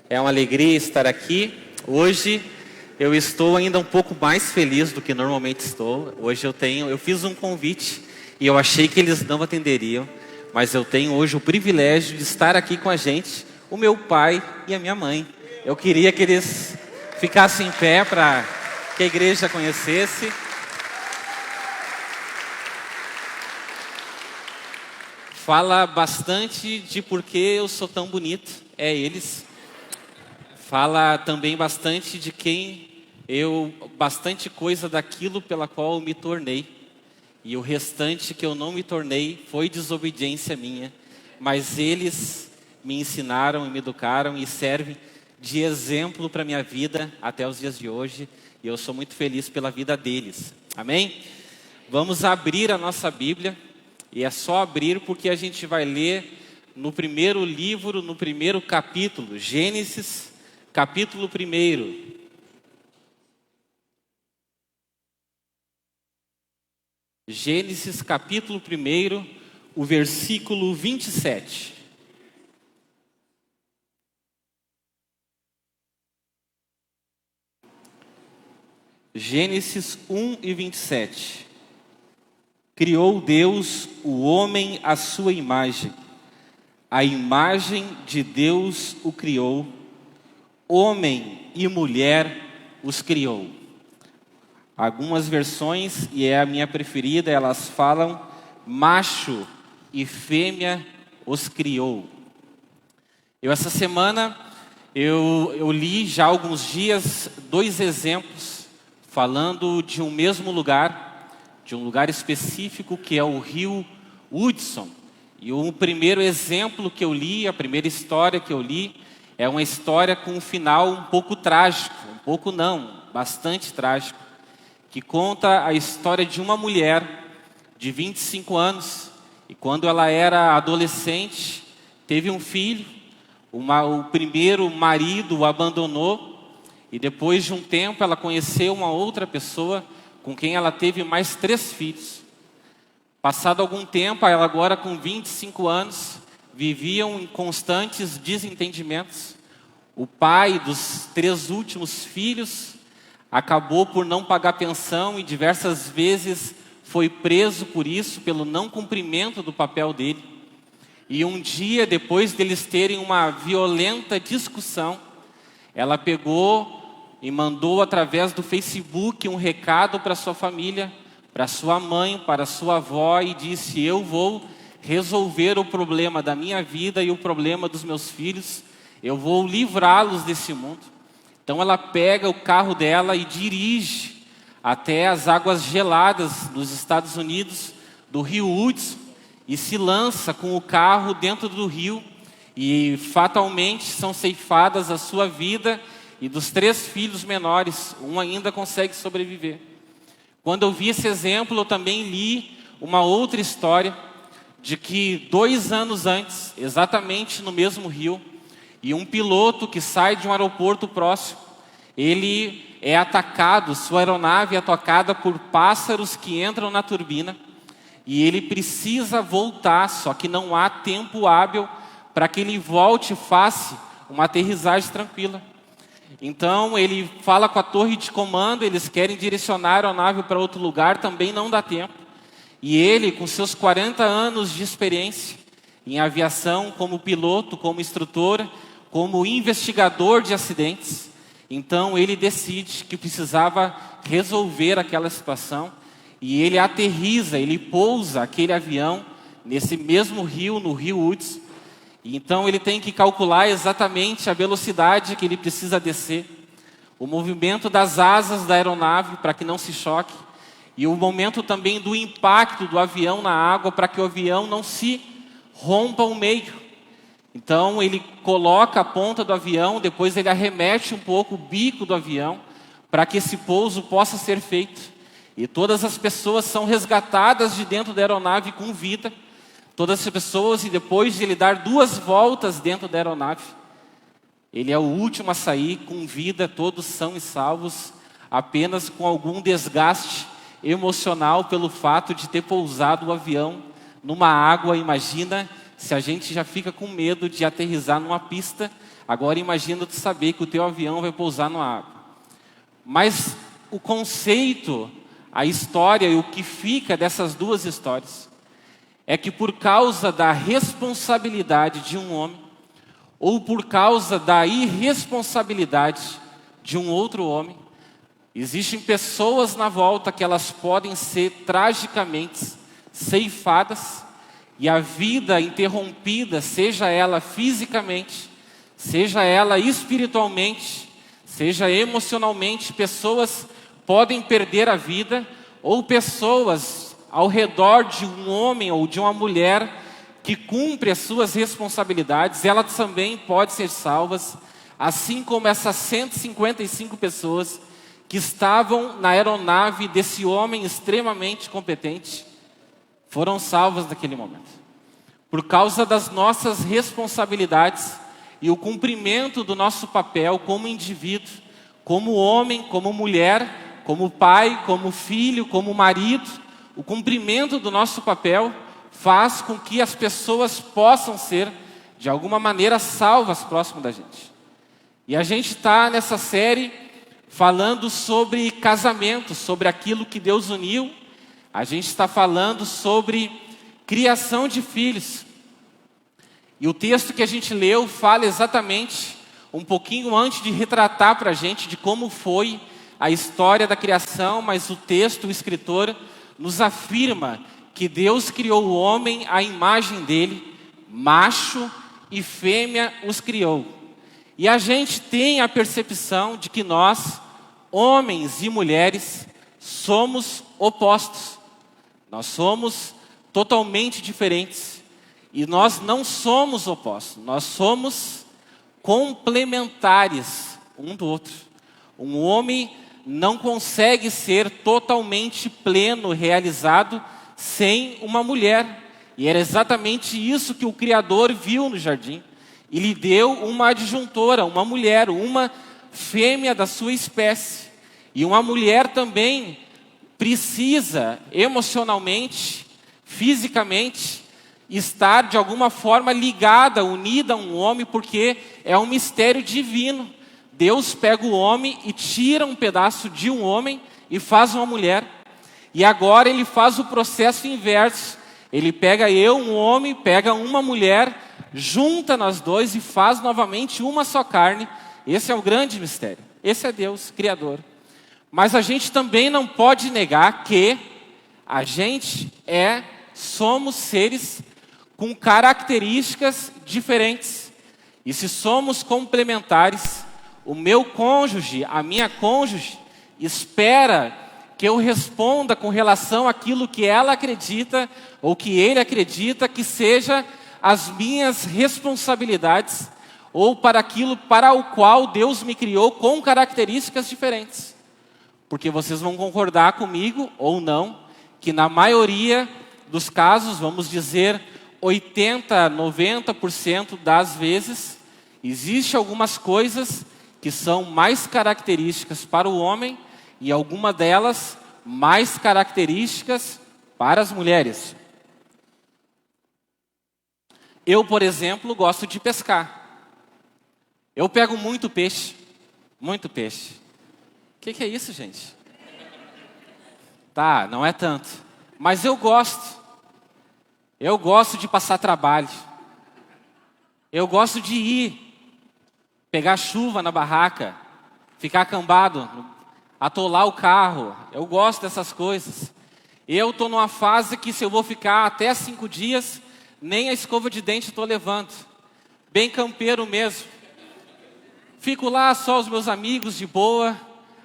É uma alegria estar aqui. Hoje eu estou ainda um pouco mais feliz do que normalmente estou. Hoje eu fiz um convite e eu achei que eles não atenderiam, mas eu tenho hoje o privilégio de estar aqui com a gente, o meu pai e a minha mãe. Eu queria que eles ficassem em pé para que a igreja conhecesse. Fala bastante de por que eu sou tão bonito, é eles. Fala também bastante de bastante coisa daquilo pela qual eu me tornei. E o restante que eu não me tornei foi desobediência minha. Mas eles me ensinaram e me educaram e servem de exemplo para a minha vida até os dias de hoje. E eu sou muito feliz pela vida deles. Amém? Vamos abrir a nossa Bíblia. E é só abrir porque a gente vai ler no primeiro livro, no primeiro capítulo, Gênesis, capítulo 1. Gênesis, capítulo 1, o versículo 27. Gênesis 1 e 27. Criou Deus o homem à sua imagem. A imagem de Deus o criou. Homem e mulher os criou. Algumas versões, e é a minha preferida, elas falam macho e fêmea os criou. Essa semana, eu li já há alguns dias 2 exemplos falando de um mesmo lugar, de um lugar específico que é o rio Hudson. E o primeiro exemplo que eu li, a primeira história que eu li, é uma história com um final um pouco trágico, um pouco não, bastante trágico, que conta a história de uma mulher de 25 anos, e quando ela era adolescente, teve um filho, o primeiro marido o abandonou, e depois de um tempo ela conheceu uma outra pessoa, com quem ela teve mais 3 filhos. Passado algum tempo, ela agora com 25 anos, viviam em constantes desentendimentos. O pai dos 3 últimos filhos acabou por não pagar pensão e diversas vezes foi preso por isso, pelo não cumprimento do papel dele. E um dia, depois deles terem uma violenta discussão, ela pegou e mandou através do Facebook um recado para sua família, para sua mãe, para sua avó, e disse: eu vou resolver o problema da minha vida e o problema dos meus filhos, eu vou livrá-los desse mundo. Então ela pega o carro dela e dirige até as águas geladas nos Estados Unidos, do rio Hudson, e se lança com o carro dentro do rio, e fatalmente são ceifadas a sua vida e dos 3 filhos menores, um ainda consegue sobreviver. Quando eu vi esse exemplo, eu também li uma outra história de que 2 anos antes, exatamente no mesmo rio, e um piloto que sai de um aeroporto próximo, ele é atacado, sua aeronave é atacada por pássaros que entram na turbina, e ele precisa voltar, só que não há tempo hábil para que ele volte e faça uma aterrissagem tranquila. Então ele fala com a torre de comando, eles querem direcionar a aeronave para outro lugar, também não dá tempo. E ele, com seus 40 anos de experiência em aviação, como piloto, como instrutor, como investigador de acidentes, então ele decide que precisava resolver aquela situação, e ele aterriza, ele pousa aquele avião nesse mesmo rio, no rio Hudson. Então ele tem que calcular exatamente a velocidade que ele precisa descer, o movimento das asas da aeronave para que não se choque, e o momento também do impacto do avião na água para que o avião não se rompa ao meio. Então ele coloca a ponta do avião, depois ele arremete um pouco o bico do avião para que esse pouso possa ser feito. E todas as pessoas são resgatadas de dentro da aeronave com vida. Todas as pessoas, e depois de ele dar 2 voltas dentro da aeronave, ele é o último a sair com vida, todos são e salvos, apenas com algum desgaste emocional pelo fato de ter pousado o avião numa água, imagina, se a gente já fica com medo de aterrissar numa pista, agora imagina tu saber que o teu avião vai pousar numa água. Mas o conceito, a história e o que fica dessas duas histórias é que por causa da responsabilidade de um homem, ou por causa da irresponsabilidade de um outro homem, existem pessoas na volta que elas podem ser tragicamente ceifadas e a vida interrompida, seja ela fisicamente, seja ela espiritualmente, seja emocionalmente. Pessoas podem perder a vida, ou pessoas ao redor de um homem ou de uma mulher que cumpre as suas responsabilidades, elas também podem ser salvas, assim como essas 155 pessoas que estavam na aeronave desse homem extremamente competente, foram salvas naquele momento. Por causa das nossas responsabilidades e o cumprimento do nosso papel como indivíduo, como homem, como mulher, como pai, como filho, como marido, o cumprimento do nosso papel faz com que as pessoas possam ser, de alguma maneira, salvas próximo da gente. E a gente está nessa série falando sobre casamento, sobre aquilo que Deus uniu. A gente está falando sobre criação de filhos. E o texto que a gente leu fala exatamente um pouquinho antes de retratar para a gente de como foi a história da criação, mas o texto, o escritor, nos afirma que Deus criou o homem à imagem dele, macho e fêmea os criou. E a gente tem a percepção de que nós, homens e mulheres, somos opostos. Nós somos totalmente diferentes. E nós não somos opostos, nós somos complementares um do outro. Um homem não consegue ser totalmente pleno, realizado, sem uma mulher. E era exatamente isso que o Criador viu no jardim. E lhe deu uma adjuntora, uma mulher, uma fêmea da sua espécie. E uma mulher também precisa emocionalmente, fisicamente, estar de alguma forma ligada, unida a um homem, porque é um mistério divino. Deus pega o homem e tira um pedaço de um homem e faz uma mulher. E agora ele faz o processo inverso. Ele pega um homem, pega uma mulher, junta nós dois e faz novamente uma só carne. Esse é o grande mistério. Esse é Deus, Criador. Mas a gente também não pode negar que a gente somos seres com características diferentes. E se somos complementares, o meu cônjuge, a minha cônjuge, espera que eu responda com relação àquilo que ela acredita, ou que ele acredita que seja as minhas responsabilidades, ou para aquilo para o qual Deus me criou com características diferentes. Porque vocês vão concordar comigo, ou não, que na maioria dos casos, vamos dizer 80%, 90% das vezes, existem algumas coisas que são mais características para o homem e alguma delas mais características para as mulheres. Eu, por exemplo, gosto de pescar. Eu pego muito peixe, muito peixe. O que é isso, gente? Tá, não é tanto, mas eu gosto. Eu gosto de passar trabalho. Eu gosto de ir, pegar chuva na barraca, ficar acambado, atolar o carro. Eu gosto dessas coisas. Eu estou numa fase que se eu vou ficar até 5 dias, nem a escova de dente estou levando. Bem campeiro mesmo. Fico lá só os meus amigos de boa.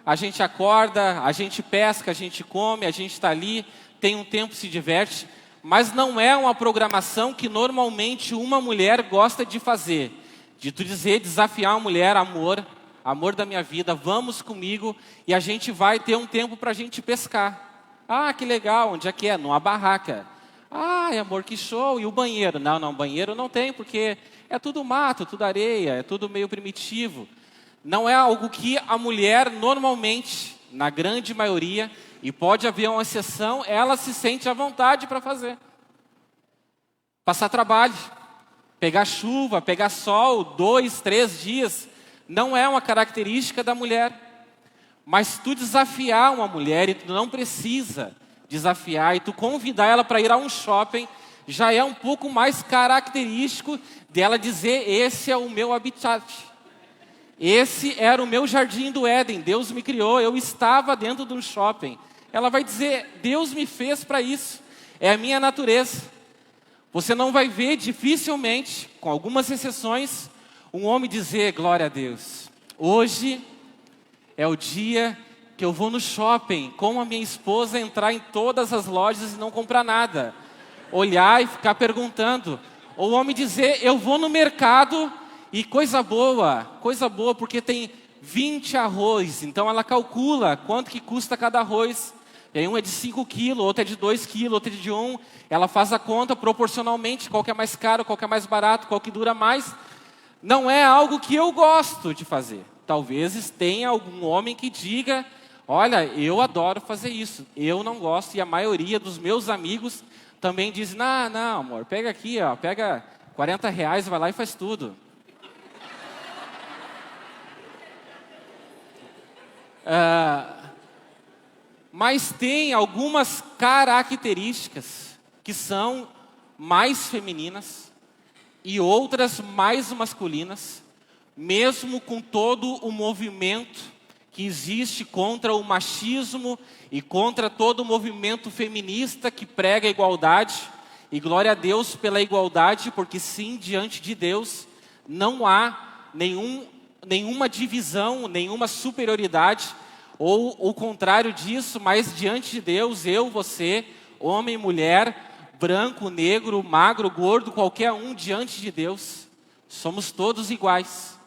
A gente acorda, a gente pesca, a gente come, a gente está ali, tem um tempo, se diverte. Mas não é uma programação que normalmente uma mulher gosta de fazer. De tu dizer, desafiar a mulher, amor da minha vida, vamos comigo e a gente vai ter um tempo para a gente pescar. Ah, que legal, onde é que é? Numa barraca. Ah, amor, que show, e o banheiro? Não, banheiro não tem, porque é tudo mato, tudo areia, é tudo meio primitivo. Não é algo que a mulher normalmente, na grande maioria, e pode haver uma exceção, ela se sente à vontade para fazer. Passar trabalho. Pegar chuva, pegar sol, 2, 3 dias, não é uma característica da mulher. Mas tu desafiar uma mulher, e tu não precisa desafiar, e tu convidar ela para ir a um shopping, já é um pouco mais característico dela dizer: esse é o meu habitat. Esse era o meu jardim do Éden, Deus me criou, eu estava dentro de um shopping. Ela vai dizer: Deus me fez para isso, é a minha natureza. Você não vai ver, dificilmente, com algumas exceções, um homem dizer: glória a Deus, hoje é o dia que eu vou no shopping com a minha esposa, entrar em todas as lojas e não comprar nada. Olhar e ficar perguntando. Ou o homem dizer: eu vou no mercado e coisa boa, porque tem 20 arroz. Então ela calcula quanto que custa cada arroz. E aí um é de 5 quilos, outro é de 2 quilos, outro é de 1. Ela faz a conta proporcionalmente, qual que é mais caro, qual que é mais barato, qual que dura mais. Não é algo que eu gosto de fazer. Talvez tenha algum homem que diga: olha, eu adoro fazer isso, eu não gosto. E a maioria dos meus amigos também diz: não, amor, pega aqui, ó, pega R$40, vai lá e faz tudo. Mas tem algumas características que são mais femininas e outras mais masculinas, mesmo com todo o movimento que existe contra o machismo e contra todo o movimento feminista que prega a igualdade. E glória a Deus pela igualdade, porque sim, diante de Deus não há nenhuma divisão, nenhuma superioridade, ou o contrário disso, mas diante de Deus, eu, você, homem, mulher, branco, negro, magro, gordo, qualquer um diante de Deus, somos todos iguais,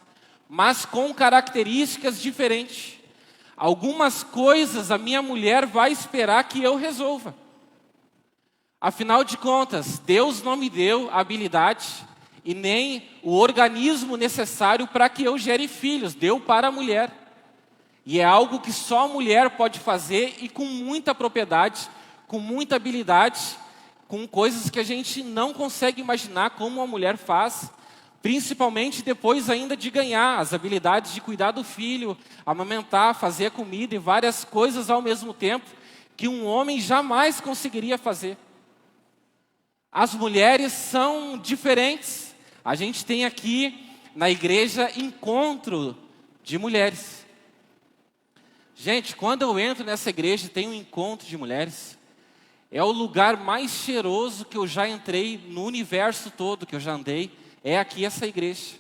mas com características diferentes. Algumas coisas a minha mulher vai esperar que eu resolva. Afinal de contas, Deus não me deu a habilidade e nem o organismo necessário para que eu gere filhos, deu para a mulher. E é algo que só a mulher pode fazer, e com muita propriedade, com muita habilidade, com coisas que a gente não consegue imaginar como uma mulher faz, principalmente depois ainda de ganhar as habilidades de cuidar do filho, amamentar, fazer a comida e várias coisas ao mesmo tempo, que um homem jamais conseguiria fazer. As mulheres são diferentes. A gente tem aqui na igreja encontro de mulheres. Gente, quando eu entro nessa igreja e tem um encontro de mulheres, é o lugar mais cheiroso que eu já entrei no universo todo que eu já andei, é aqui essa igreja.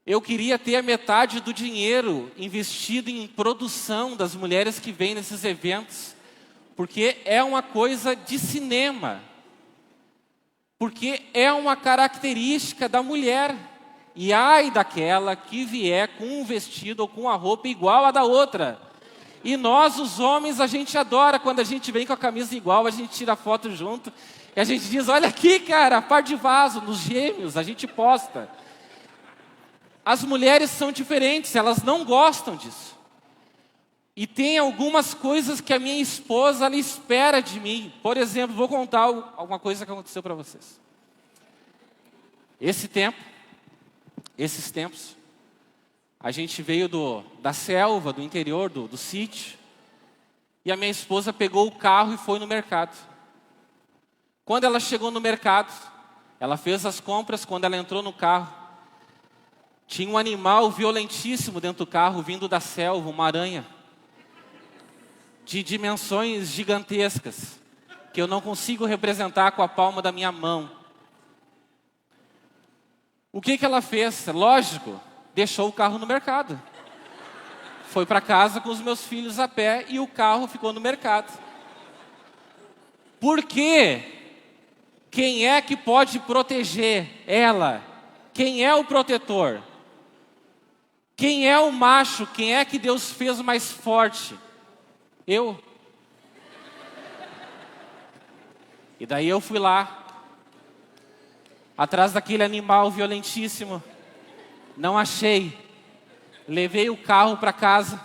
Eu queria ter a metade do dinheiro investido em produção das mulheres que vêm nesses eventos, porque é uma coisa de cinema, porque é uma característica da mulher. E ai daquela que vier com um vestido ou com a roupa igual à da outra. E nós, os homens, a gente adora quando a gente vem com a camisa igual, a gente tira foto junto, e a gente diz: olha aqui, cara, par de vaso, nos gêmeos, a gente posta. As mulheres são diferentes, elas não gostam disso. E tem algumas coisas que a minha esposa, ela espera de mim. Por exemplo, vou contar alguma coisa que aconteceu para vocês. Esses tempos, a gente veio da selva, do interior, do sítio, e a minha esposa pegou o carro e foi no mercado. Quando ela chegou no mercado, ela fez as compras. Quando ela entrou no carro, tinha um animal violentíssimo dentro do carro, vindo da selva, uma aranha, de dimensões gigantescas, que eu não consigo representar com a palma da minha mão. O que ela fez? Lógico, deixou o carro no mercado. Foi para casa com os meus filhos a pé e o carro ficou no mercado. Por quê? Quem é que pode proteger ela? Quem é o protetor? Quem é o macho? Quem é que Deus fez mais forte? Eu. E daí eu fui lá, atrás daquele animal violentíssimo. Não achei. Levei o carro para casa,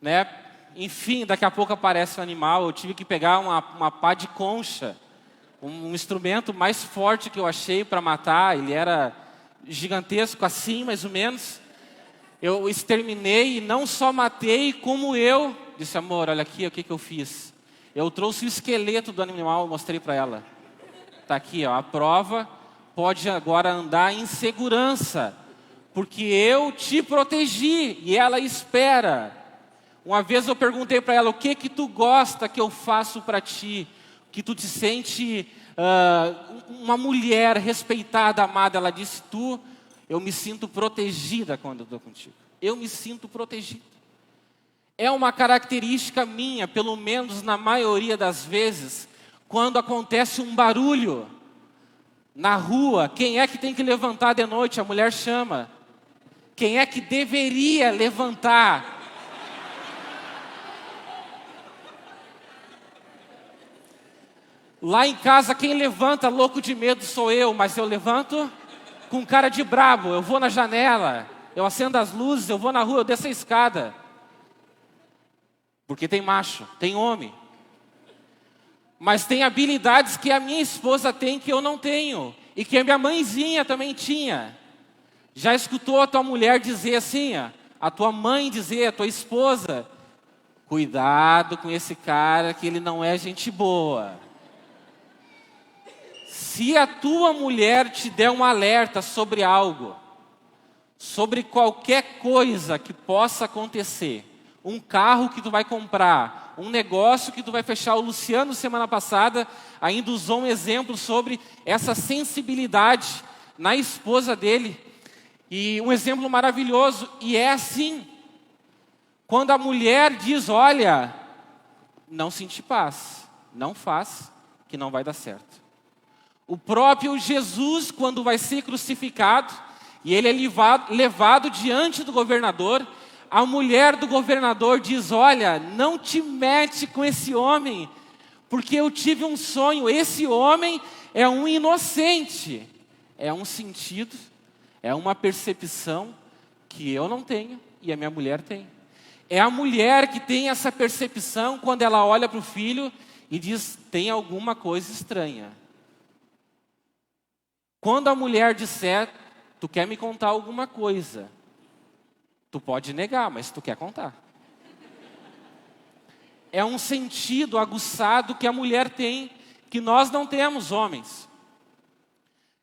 né? Enfim, daqui a pouco aparece o animal. Eu tive que pegar uma pá de concha um instrumento mais forte que eu achei para matar. Ele era gigantesco assim, mais ou menos. Eu exterminei e não só matei, como eu disse: amor, olha aqui o que eu fiz. Eu trouxe o esqueleto do animal e mostrei para ela. Está aqui, ó, a prova. Pode agora andar em segurança, porque eu te protegi. E ela espera. Uma vez eu perguntei para ela: o que tu gosta que eu faço para ti? Que tu te sente uma mulher respeitada, amada. Ela disse: eu me sinto protegida quando eu estou contigo. Eu me sinto protegida. É uma característica minha, pelo menos na maioria das vezes, quando acontece um barulho na rua, quem é que tem que levantar de noite? A mulher chama. Quem é que deveria levantar? Lá em casa, quem levanta louco de medo sou eu, mas eu levanto com cara de brabo. Eu vou na janela, eu acendo as luzes, eu vou na rua, eu desço a escada. Porque tem macho, tem homem. Mas tem habilidades que a minha esposa tem que eu não tenho. E que a minha mãezinha também tinha. Já escutou a tua mulher dizer assim, a tua mãe dizer, a tua esposa: cuidado com esse cara que ele não é gente boa. Se a tua mulher te der um alerta sobre algo, sobre qualquer coisa que possa acontecer, um carro que tu vai comprar, um negócio que tu vai fechar. O Luciano, semana passada, ainda usou um exemplo sobre essa sensibilidade na esposa dele. E um exemplo maravilhoso, e é assim. Quando a mulher diz: olha, não senti paz, não faz, que não vai dar certo. O próprio Jesus, quando vai ser crucificado, e ele é levado diante do governador, a mulher do governador diz: olha, não te mete com esse homem, porque eu tive um sonho. Esse homem é um inocente. É um sentido, é uma percepção que eu não tenho e a minha mulher tem. É a mulher que tem essa percepção quando ela olha para o filho e diz: tem alguma coisa estranha. Quando a mulher disser: tu quer me contar alguma coisa, tu pode negar, mas tu quer contar. É um sentido aguçado que a mulher tem, que nós não temos, homens.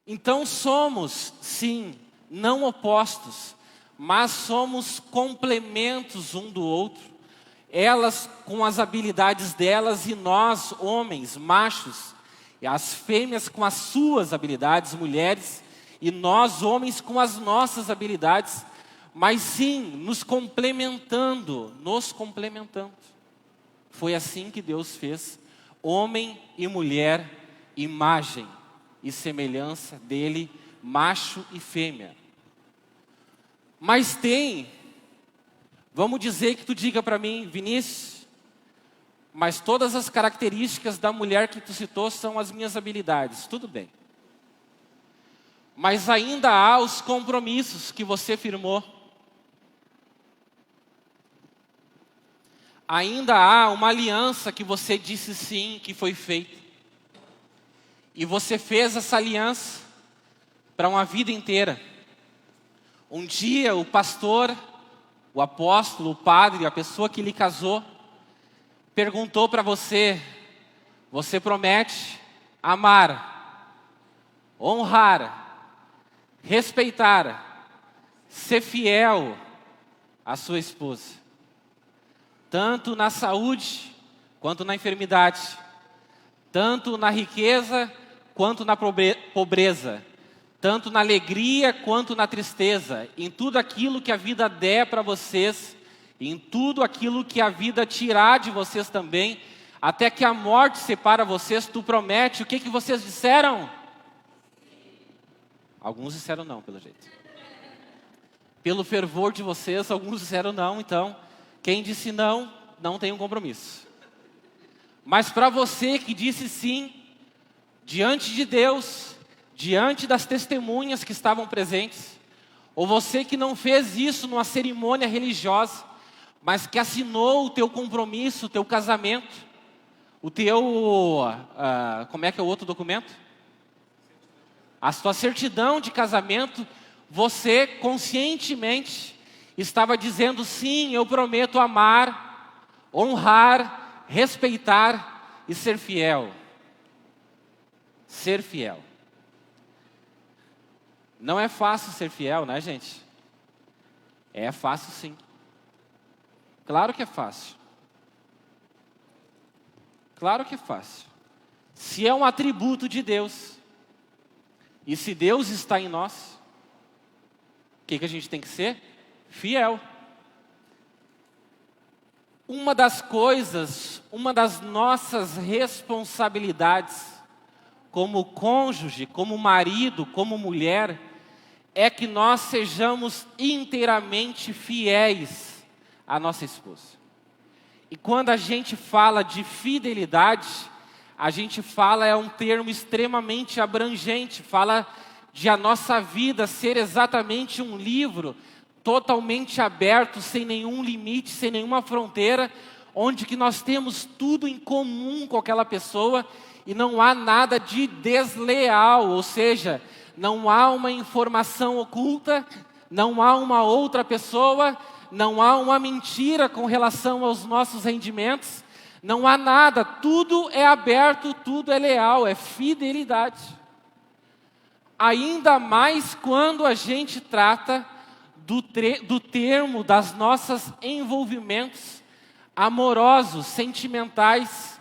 Então somos, sim, não opostos, mas somos complementos um do outro. Elas com as habilidades delas e nós, homens, machos, e as fêmeas com as suas habilidades, mulheres, e nós, homens, com as nossas habilidades, mas sim, nos complementando. Foi assim que Deus fez, homem e mulher, imagem e semelhança dele, macho e fêmea. Mas tem, vamos dizer que tu diga para mim: Vinícius, mas todas as características da mulher que tu citou são as minhas habilidades. Tudo bem. Mas ainda há os compromissos que você firmou. Ainda há uma aliança que você disse sim, que foi feita. E você fez essa aliança para uma vida inteira. Um dia o pastor, o apóstolo, o padre, a pessoa que lhe casou, perguntou para você: você promete amar, honrar, respeitar, ser fiel à sua esposa, tanto na saúde quanto na enfermidade, tanto na riqueza quanto na pobreza, tanto na alegria quanto na tristeza, em tudo aquilo que a vida der para vocês, em tudo aquilo que a vida tirar de vocês também, até que a morte separa vocês. Tu promete. O que vocês disseram? Alguns disseram não, pelo jeito. Pelo fervor de vocês, alguns disseram não. Então, quem disse não, não tem um compromisso. Mas para você que disse sim, diante de Deus, diante das testemunhas que estavam presentes, ou você que não fez isso numa cerimônia religiosa, mas que assinou o teu compromisso, o teu casamento, O teu, como é que é o outro documento? A tua certidão de casamento, você conscientemente estava dizendo, sim, eu prometo amar, honrar, respeitar e ser fiel. Ser fiel. Não é fácil ser fiel, né, gente? É fácil sim. Claro que é fácil. Claro que é fácil. Se é um atributo de Deus, e se Deus está em nós, o que a gente tem que ser? Fiel. Uma das coisas, uma das nossas responsabilidades, como cônjuge, como marido, como mulher, é que nós sejamos inteiramente fiéis à nossa esposa. E quando a gente fala de fidelidade, a gente fala, é um termo extremamente abrangente, fala de a nossa vida ser exatamente um livro totalmente aberto, sem nenhum limite, sem nenhuma fronteira, onde que nós temos tudo em comum com aquela pessoa e não há nada de desleal, ou seja, não há uma informação oculta, não há uma outra pessoa, não há uma mentira com relação aos nossos rendimentos, não há nada, tudo é aberto, tudo é leal, é fidelidade. Ainda mais quando a gente trata do termo das nossos envolvimentos amorosos, sentimentais,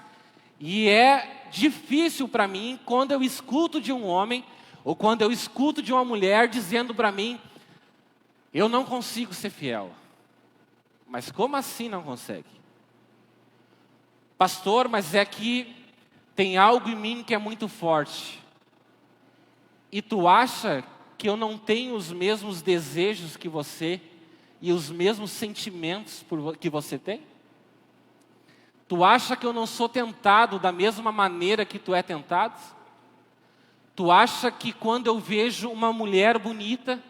e é difícil para mim quando eu escuto de um homem ou quando eu escuto de uma mulher dizendo para mim, eu não consigo ser fiel. Mas como assim não consegue? Pastor, mas é que tem algo em mim que é muito forte. E tu acha que eu não tenho os mesmos desejos que você e os mesmos sentimentos que você tem? Tu acha que eu não sou tentado da mesma maneira que tu é tentado? Tu acha que quando eu vejo uma mulher bonita,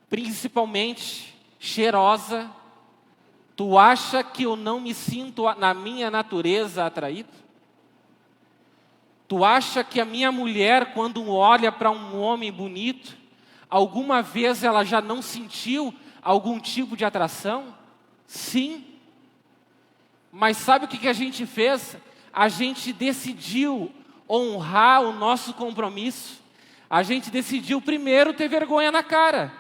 principalmente cheirosa, tu acha que eu não me sinto na minha natureza atraído? Tu acha que a minha mulher, quando olha para um homem bonito, alguma vez ela já não sentiu algum tipo de atração? Sim. Mas sabe o que a gente fez? A gente decidiu honrar o nosso compromisso. A gente decidiu primeiro ter vergonha na cara.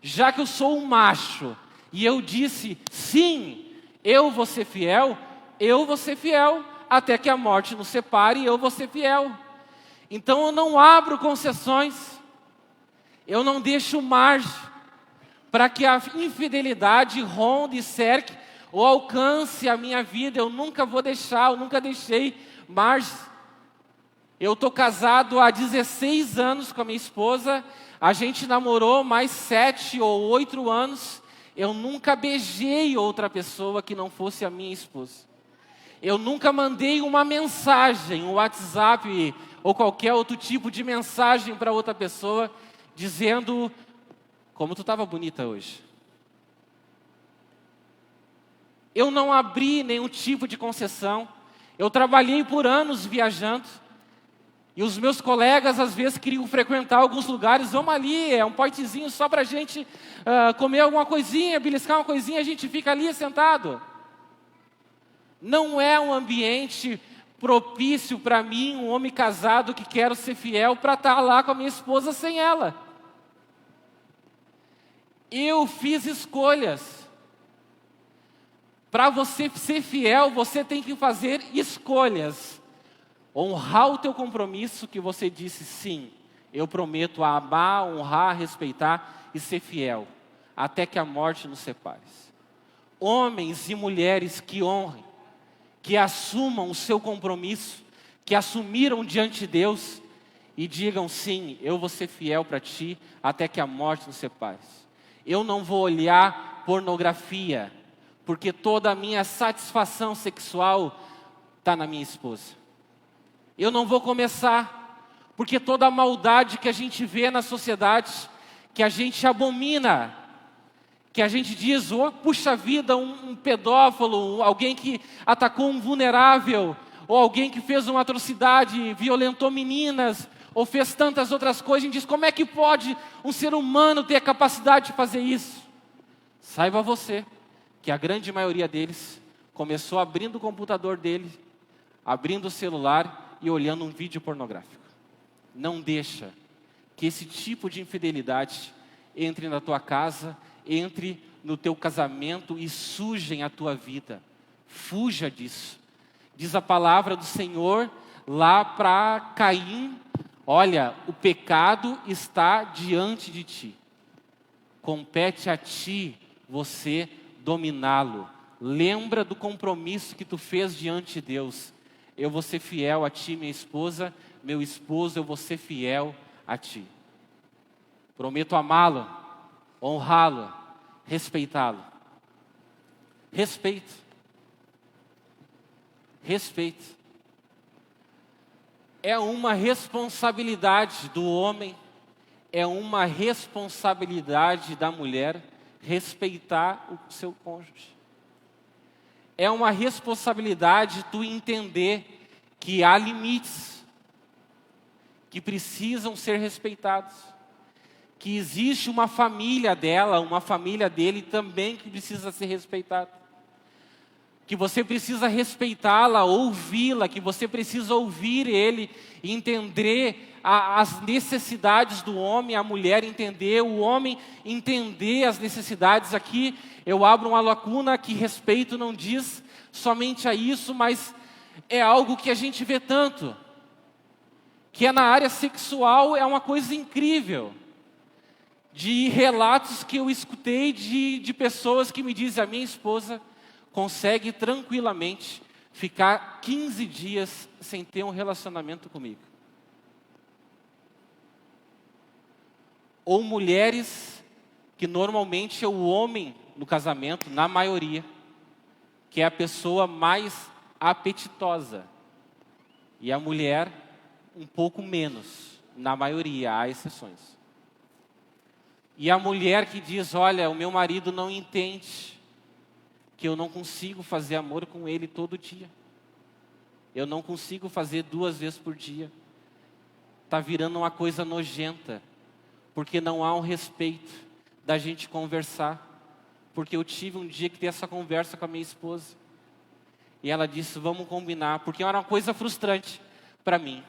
Já que eu sou um macho e eu disse, sim, eu vou ser fiel, até que a morte nos separe e eu vou ser fiel. Então eu não abro concessões, eu não deixo margem para que a infidelidade ronde e cerque ou alcance a minha vida. Eu nunca vou deixar, eu nunca deixei margem. Eu estou casado há 16 anos com a minha esposa, a gente namorou mais 7 ou 8 anos, eu nunca beijei outra pessoa que não fosse a minha esposa. Eu nunca mandei uma mensagem, um WhatsApp ou qualquer outro tipo de mensagem para outra pessoa, dizendo, como tu estava bonita hoje. Eu não abri nenhum tipo de concessão, eu trabalhei por anos viajando, e os meus colegas às vezes queriam frequentar alguns lugares, vamos ali, é um potezinho só para a gente comer alguma coisinha, beliscar uma coisinha, a gente fica ali sentado. Não é um ambiente propício para mim, um homem casado que quero ser fiel, para estar lá com a minha esposa sem ela. Eu fiz escolhas. Para você ser fiel, você tem que fazer escolhas. Honrar o teu compromisso que você disse, sim, eu prometo amar, honrar, respeitar e ser fiel, até que a morte nos separe. Homens e mulheres que honrem, que assumam o seu compromisso, que assumiram diante de Deus e digam, sim, eu vou ser fiel para ti, até que a morte nos separe. Eu não vou olhar pornografia, porque toda a minha satisfação sexual está na minha esposa. Eu não vou começar, porque toda a maldade que a gente vê na sociedade, que a gente abomina, que a gente diz, oh, puxa vida, um pedófilo, alguém que atacou um vulnerável, ou alguém que fez uma atrocidade, violentou meninas, ou fez tantas outras coisas, a gente diz, como é que pode um ser humano ter a capacidade de fazer isso? Saiba você, que a grande maioria deles começou abrindo o computador dele, abrindo o celular e olhando um vídeo pornográfico. Não deixa que esse tipo de infidelidade entre na tua casa, entre no teu casamento e sujem a tua vida. Fuja disso. Diz a palavra do Senhor lá para Caim, olha, o pecado está diante de ti. Compete a ti você dominá-lo. Lembra do compromisso que tu fez diante de Deus. Eu vou ser fiel a ti, minha esposa, meu esposo, eu vou ser fiel a ti. Prometo amá-lo, honrá-lo, respeitá-lo. Respeito. Respeito. É uma responsabilidade do homem, é uma responsabilidade da mulher respeitar o seu cônjuge. É uma responsabilidade tu entender que há limites que precisam ser respeitados. Que existe uma família dela, uma família dele também que precisa ser respeitada. Que você precisa respeitá-la, ouvi-la, que você precisa ouvir ele, entender as necessidades do homem, a mulher entender, o homem entender as necessidades. Aqui eu abro uma lacuna que respeito não diz somente a isso, mas é algo que a gente vê tanto, que é na área sexual, é uma coisa incrível. De relatos que eu escutei de pessoas que me dizem, a minha esposa consegue tranquilamente ficar 15 dias sem ter um relacionamento comigo. Ou mulheres que normalmente é o homem no casamento, na maioria, que é a pessoa mais apetitosa. E a mulher um pouco menos, na maioria, há exceções. E a mulher que diz, olha, o meu marido não entende que eu não consigo fazer amor com ele todo dia. Eu não consigo fazer 2 vezes por dia. Está virando uma coisa nojenta, porque não há um respeito da gente conversar. Porque eu tive um dia que ter essa conversa com a minha esposa. E ela disse, vamos combinar, porque era uma coisa frustrante para mim.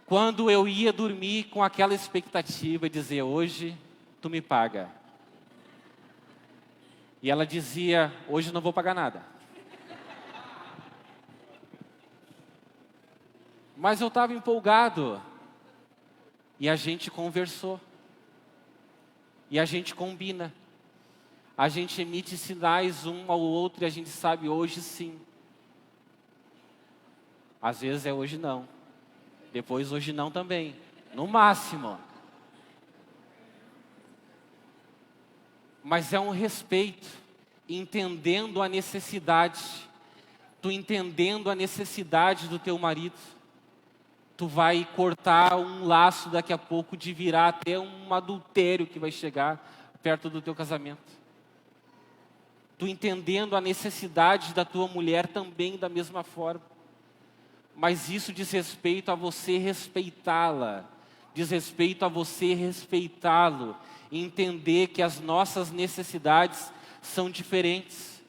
Quando eu ia dormir com aquela expectativa de dizer, hoje tu me paga. E ela dizia, hoje não vou pagar nada. Mas eu estava empolgado. E a gente conversou. E a gente combina. A gente emite sinais um ao outro e a gente sabe hoje sim. Às vezes é hoje não. Depois hoje não também. No máximo. Mas é um respeito. Entendendo a necessidade. Tu entendendo a necessidade do teu marido. Tu vai cortar um laço daqui a pouco de virar até um adultério que vai chegar perto do teu casamento. Tu entendendo a necessidade da tua mulher também da mesma forma. Mas isso diz respeito a você respeitá-la. Diz respeito a você respeitá-lo. Entender que as nossas necessidades são diferentes.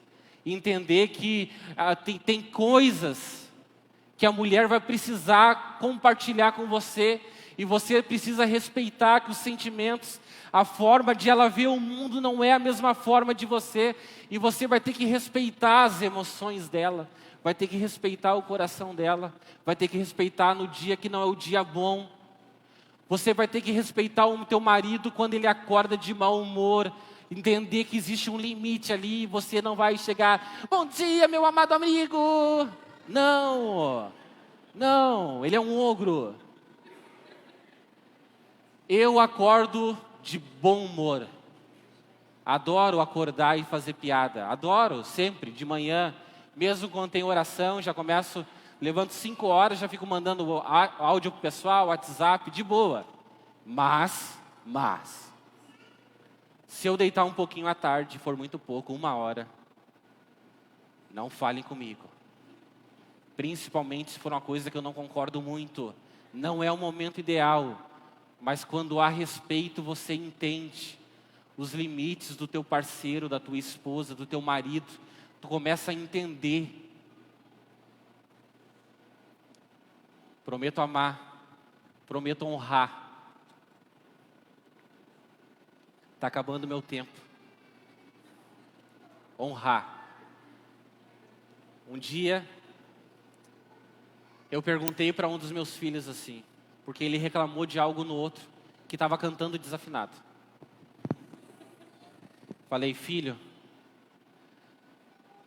Entender que tem coisas que a mulher vai precisar compartilhar com você. E você precisa respeitar que os sentimentos, a forma de ela ver o mundo não é a mesma forma de você. E você vai ter que respeitar as emoções dela. Vai ter que respeitar o coração dela. Vai ter que respeitar no dia que não é o dia bom. Você vai ter que respeitar o teu marido quando ele acorda de mau humor. Entender que existe um limite ali. Você não vai chegar, bom dia, meu amado amigo. Não, não, ele é um ogro. Eu acordo de bom humor. Adoro acordar e fazer piada. Adoro, sempre, de manhã. Mesmo quando tem oração, já começo, levanto 5 horas, já fico mandando áudio pro pessoal, WhatsApp, de boa. Mas, Se eu deitar um pouquinho à tarde, for muito pouco, 1 hora, não falem comigo. Principalmente se for uma coisa que eu não concordo muito. Não é o momento ideal, mas quando há respeito, você entende os limites do teu parceiro, da tua esposa, do teu marido. Tu começa a entender. Prometo amar, prometo honrar. Está acabando o meu tempo. Honrar. Um dia, eu perguntei para um dos meus filhos assim, porque ele reclamou de algo no outro, que estava cantando desafinado. Falei, filho,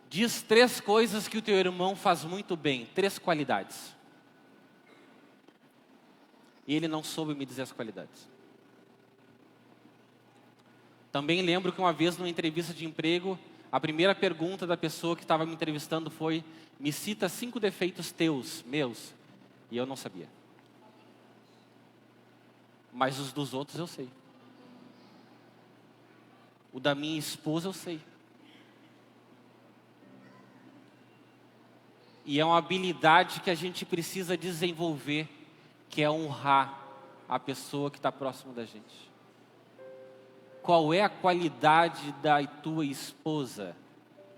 diz 3 coisas que o teu irmão faz muito bem, 3 qualidades. E ele não soube me dizer as qualidades. Também lembro que uma vez numa entrevista de emprego, a primeira pergunta da pessoa que estava me entrevistando foi: me cita 5 defeitos teus, meus. E eu não sabia. Mas os dos outros eu sei. O da minha esposa eu sei. E é uma habilidade que a gente precisa desenvolver, que é honrar a pessoa que está próximo da gente. Qual é a qualidade da tua esposa?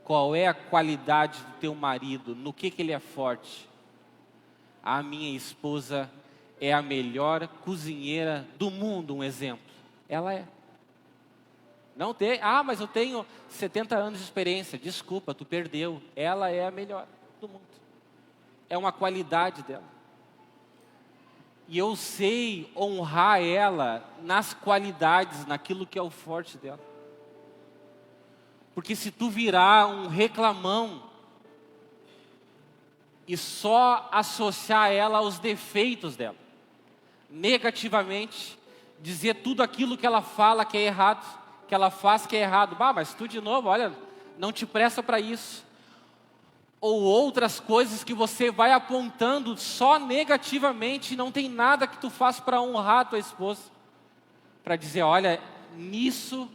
Qual é a qualidade do teu marido? No que ele é forte? A minha esposa é a melhor cozinheira do mundo, um exemplo. Ela é. Não tem, mas eu tenho 70 anos de experiência. Desculpa, tu perdeu. Ela é a melhor do mundo. É uma qualidade dela. E eu sei honrar ela nas qualidades, naquilo que é o forte dela. Porque se tu virar um reclamão e só associar ela aos defeitos dela, negativamente, dizer tudo aquilo que ela fala que é errado, que ela faz que é errado. Mas tu de novo, olha, não te presta para isso. Ou outras coisas que você vai apontando só negativamente, e não tem nada que tu faz para honrar a tua esposa. Para dizer, olha, nisso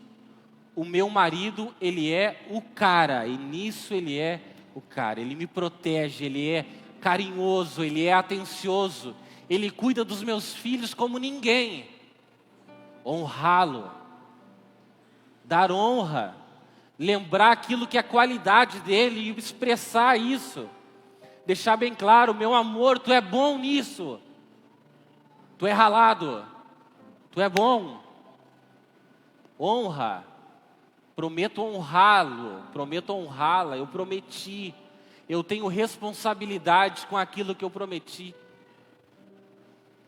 o meu marido, ele é o cara, e nisso ele é o cara. Ele me protege, ele é carinhoso, ele é atencioso, ele cuida dos meus filhos como ninguém. Honrá-lo, dar honra, lembrar aquilo que é a qualidade dele e expressar isso. Deixar bem claro, meu amor, tu é bom nisso. Tu é ralado. Tu é bom. Honra. Prometo honrá-lo. Prometo honrá-la. Eu prometi. Eu tenho responsabilidade com aquilo que eu prometi.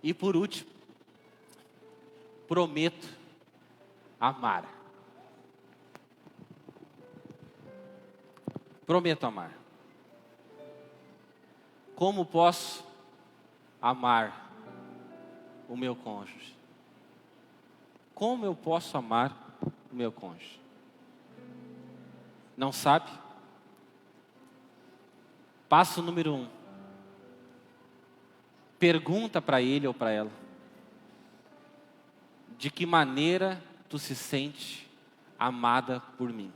E por último, prometo amar. Prometo amar. Como posso amar o meu cônjuge? Como eu posso amar o meu cônjuge? Não sabe? Passo número 1. Pergunta para ele ou para ela: de que maneira tu se sente amada por mim?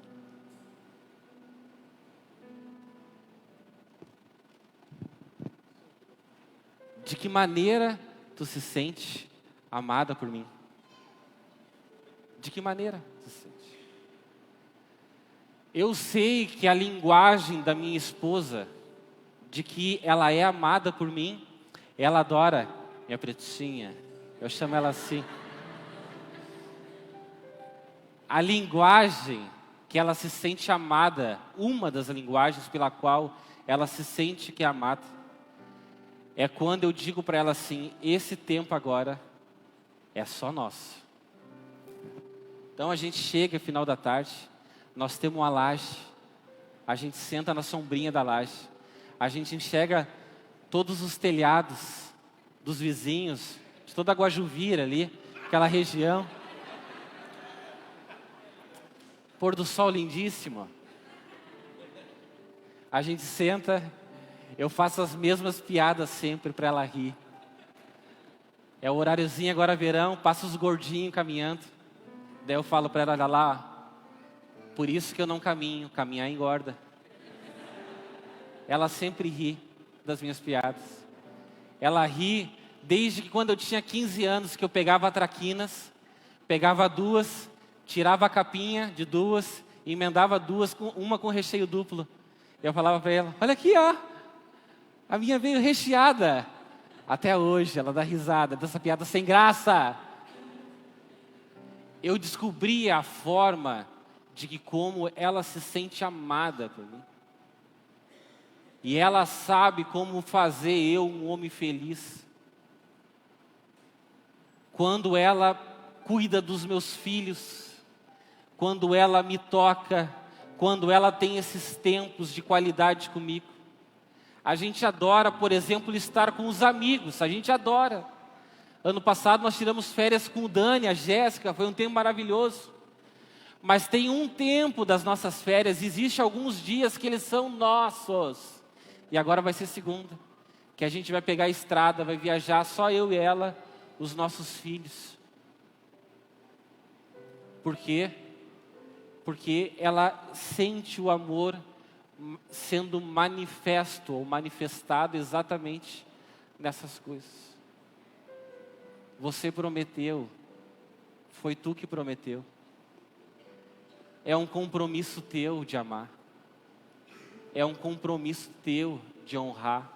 De que maneira tu se sente amada por mim? De que maneira tu se sente? Eu sei que a linguagem da minha esposa, de que ela é amada por mim, ela adora minha pretinha. Eu chamo ela assim. A linguagem que ela se sente amada, uma das linguagens pela qual ela se sente que é amada, é quando eu digo para ela assim: esse tempo agora é só nosso. Então a gente chega no final da tarde, nós temos uma laje, a gente senta na sombrinha da laje, a gente enxerga todos os telhados dos vizinhos, de toda a Guajuvira ali, aquela região. Pôr do sol lindíssimo. A gente senta, eu faço as mesmas piadas sempre para ela rir. É o horáriozinho agora verão, passa os gordinhos caminhando. Daí eu falo para ela, olha lá, por isso que eu não caminho, caminhar engorda. Ela sempre ri das minhas piadas. Ela ri desde que quando eu tinha 15 anos, que eu pegava traquinas, pegava duas, tirava a capinha de duas, e emendava duas, uma com recheio duplo. Eu falava para ela, olha aqui, ó, a minha veio recheada. Até hoje ela dá risada dessa piada sem graça. Eu descobri a forma de que como ela se sente amada por mim. E ela sabe como fazer eu um homem feliz. Quando ela cuida dos meus filhos, quando ela me toca, quando ela tem esses tempos de qualidade comigo. A gente adora, por exemplo, estar com os amigos, a gente adora. Ano passado nós tiramos férias com o Dani, a Jéssica, foi um tempo maravilhoso. Mas tem um tempo das nossas férias, existe alguns dias que eles são nossos. E agora vai ser segunda, que a gente vai pegar a estrada, vai viajar, só eu e ela, os nossos filhos. Por quê? Porque ela sente o amor sendo manifesto ou manifestado exatamente nessas coisas. Você prometeu, foi tu que prometeu. É um compromisso teu de amar. É um compromisso teu de honrar.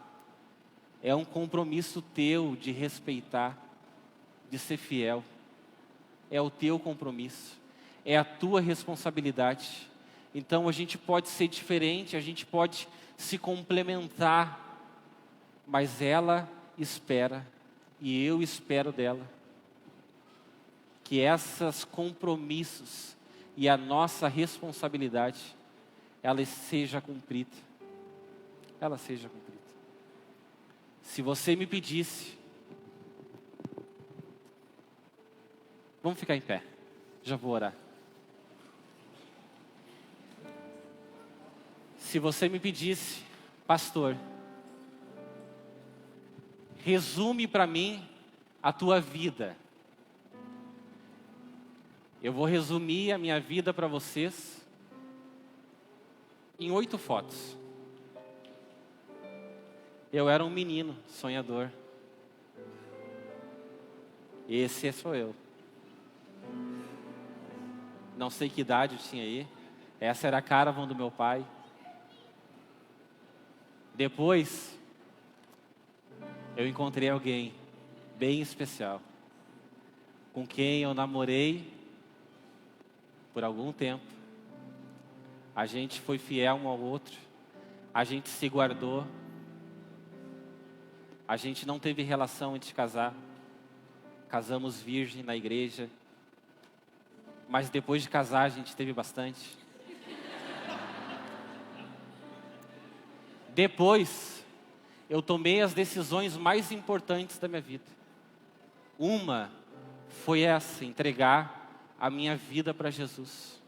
É um compromisso teu de respeitar, de ser fiel. É o teu compromisso. É a tua responsabilidade. Então a gente pode ser diferente, a gente pode se complementar, mas ela espera e eu espero dela que esses compromissos e a nossa responsabilidade ela seja cumprida. Ela seja cumprida. Se você me pedisse, vamos ficar em pé. Já vou orar. Se você me pedisse, pastor, resume para mim a tua vida. Eu vou resumir a minha vida para vocês em 8 fotos. Eu era um menino sonhador. Esse sou eu. Não sei que idade eu tinha aí. Essa era a caravan do meu pai. Depois, eu encontrei alguém bem especial, com quem eu namorei por algum tempo. A gente foi fiel um ao outro, a gente se guardou, a gente não teve relação antes de casar, casamos virgem na igreja, mas depois de casar a gente teve bastante. Depois, eu tomei as decisões mais importantes da minha vida. Uma foi essa, entregar a minha vida para Jesus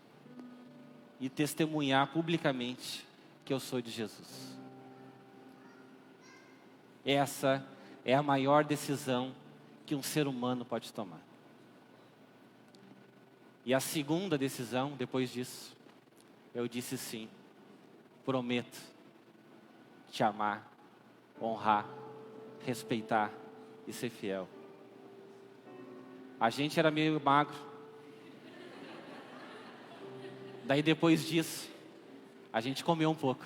e testemunhar publicamente que eu sou de Jesus. Essa é a maior decisão que um ser humano pode tomar. E a segunda decisão, depois disso, eu disse sim, prometo te amar, honrar, respeitar e ser fiel. A gente era meio magro. Daí depois disso, a gente comeu um pouco.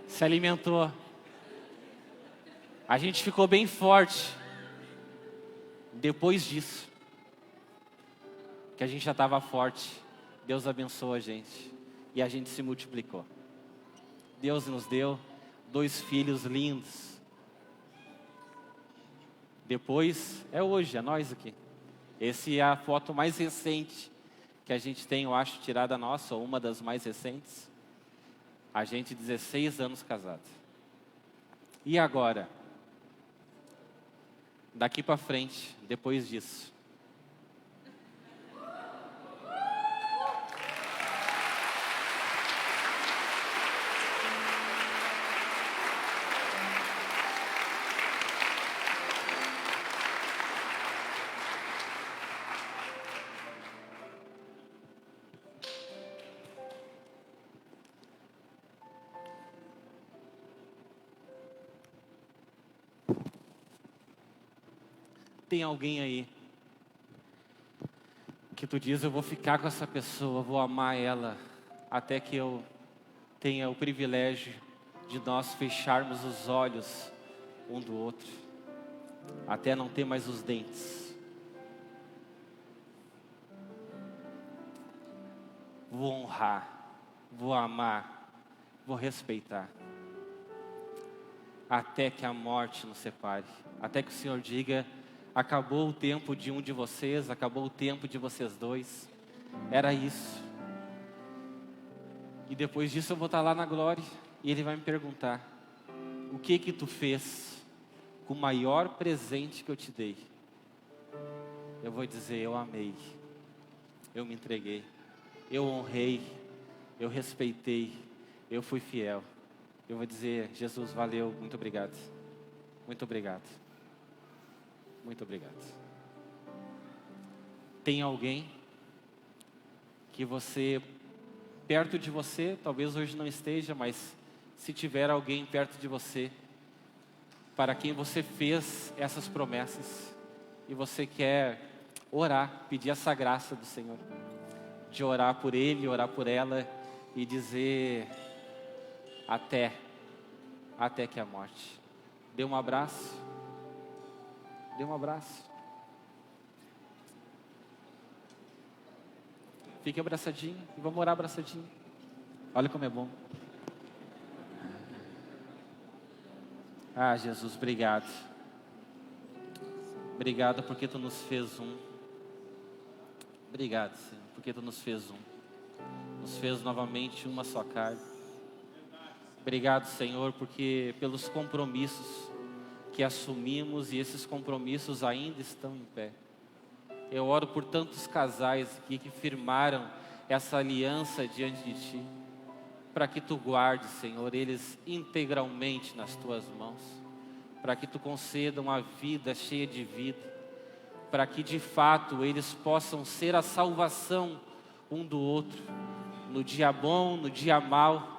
Se alimentou. A gente ficou bem forte. Depois disso, que a gente já estava forte, Deus abençoou a gente e a gente se multiplicou. Deus nos deu 2 filhos lindos. Depois, é hoje, é nós aqui. Essa é a foto mais recente que a gente tem, eu acho, tirada nossa, ou uma das mais recentes. A gente 16 anos casado. E agora? Daqui para frente, depois disso. Tem alguém aí que tu diz, eu vou ficar com essa pessoa, vou amar ela, até que eu tenha o privilégio de nós fecharmos os olhos um do outro, até não ter mais os dentes. Vou honrar, vou amar, vou respeitar, até que a morte nos separe, até que o Senhor diga, acabou o tempo de um de vocês, acabou o tempo de vocês dois. Era isso. E depois disso eu vou estar lá na glória e Ele vai me perguntar, o que que tu fez com o maior presente que eu te dei? Eu vou dizer, eu amei, eu me entreguei, eu honrei, eu respeitei, eu fui fiel. Eu vou dizer, Jesus, valeu, muito obrigado, muito obrigado, muito obrigado. Tem alguém que você, perto de você, talvez hoje não esteja, mas se tiver alguém perto de você, para quem você fez essas promessas, e você quer orar, pedir essa graça do Senhor, de orar por ele, orar por ela, e dizer, até que a morte. Dê um abraço, dê um abraço. Fique abraçadinho e vamos orar abraçadinho. Olha como é bom. Ah, Jesus, obrigado. Obrigado porque Tu nos fez um. Obrigado, Senhor, porque Tu nos fez um. Nos fez novamente uma só carne. Obrigado, Senhor, porque pelos compromissos que assumimos e esses compromissos ainda estão em pé. Eu oro por tantos casais aqui que firmaram essa aliança diante de Ti, para que Tu guardes, Senhor, eles integralmente nas Tuas mãos, para que Tu conceda uma vida cheia de vida, para que de fato eles possam ser a salvação um do outro, no dia bom, no dia mau,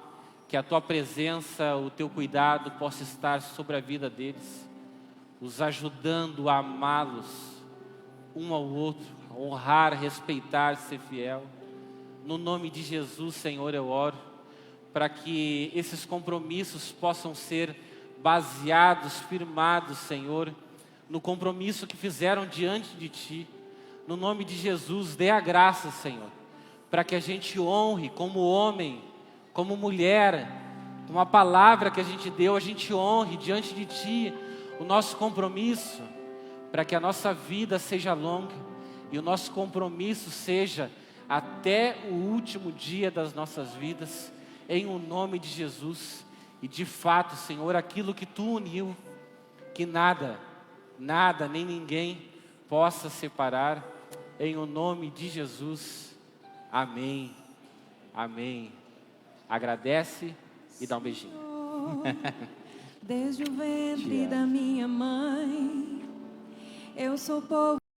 que a Tua presença, o Teu cuidado possa estar sobre a vida deles, os ajudando a amá-los um ao outro, a honrar, respeitar, ser fiel. No nome de Jesus, Senhor, eu oro para que esses compromissos possam ser baseados, firmados, Senhor, no compromisso que fizeram diante de Ti. No nome de Jesus, dê a graça, Senhor, para que a gente honre como homem, como mulher, com a palavra que a gente deu, a gente honre diante de Ti o nosso compromisso, para que a nossa vida seja longa e o nosso compromisso seja até o último dia das nossas vidas, em o nome de Jesus. E de fato, Senhor, aquilo que Tu uniu, que nada, nem ninguém possa separar, em o nome de Jesus. Amém, amém. Agradece e dá um beijinho. Desde o ventre da minha mãe, eu sou povo.